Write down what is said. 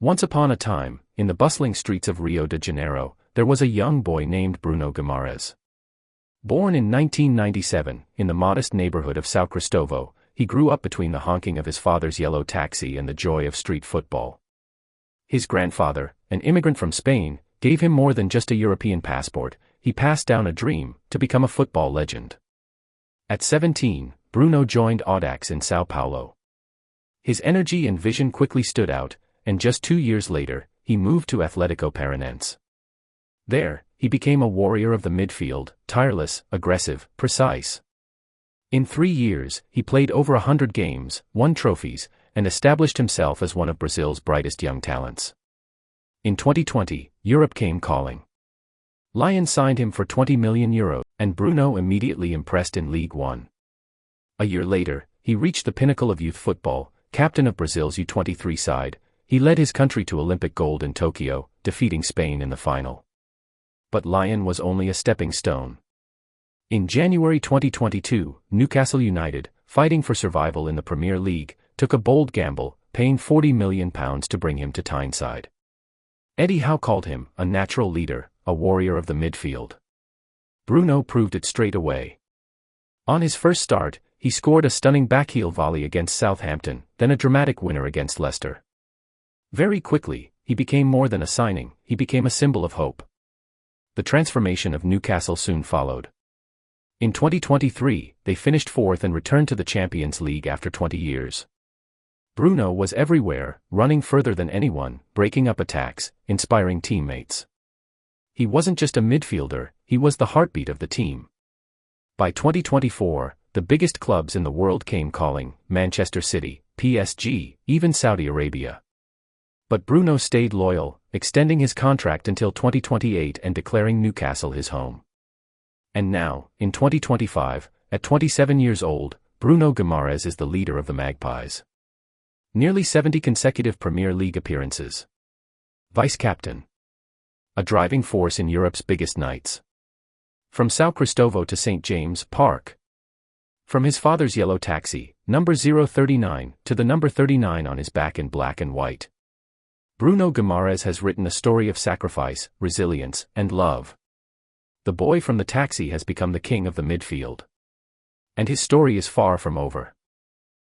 Once upon a time, in the bustling streets of Rio de Janeiro, there was a young boy named Bruno Guimarães. Born in 1997, in the modest neighborhood of São Cristóvão, he grew up between the honking of his father's yellow taxi and the joy of street football. His grandfather, an immigrant from Spain, gave him more than just a European passport. He passed down a dream to become a football legend. At 17, Bruno joined Audax in São Paulo. His energy and vision quickly stood out, and just 2 years later, he moved to Atlético Paranaense. There, he became a warrior of the midfield, tireless, aggressive, precise. In 3 years, he played over 100 games, won trophies, and established himself as one of Brazil's brightest young talents. In 2020, Europe came calling. Lyon signed him for €20 million, and Bruno immediately impressed in League One. A year later, he reached the pinnacle of youth football, captain of Brazil's U23 side. He led his country to Olympic gold in Tokyo, defeating Spain in the final. But Lyon was only a stepping stone. In January 2022, Newcastle United, fighting for survival in the Premier League, took a bold gamble, paying £40 million to bring him to Tyneside. Eddie Howe called him a natural leader, a warrior of the midfield. Bruno proved it straight away. On his first start, he scored a stunning backheel volley against Southampton, then a dramatic winner against Leicester. Very quickly, he became more than a signing, he became a symbol of hope. The transformation of Newcastle soon followed. In 2023, they finished fourth and returned to the Champions League after 20 years. Bruno was everywhere, running further than anyone, breaking up attacks, inspiring teammates. He wasn't just a midfielder, he was the heartbeat of the team. By 2024, the biggest clubs in the world came calling: Manchester City, PSG, even Saudi Arabia. But Bruno stayed loyal, extending his contract until 2028 and declaring Newcastle his home. And now, in 2025, at 27 years old, Bruno Guimarães is the leader of the Magpies. Nearly 70 consecutive Premier League appearances. Vice-captain. A driving force in Europe's biggest nights. From São Cristóvão to St. James Park. From his father's yellow taxi, number 039, to the number 39 on his back in black and white. Bruno Guimarães has written a story of sacrifice, resilience, and love. The boy from the taxi has become the king of the midfield. And his story is far from over.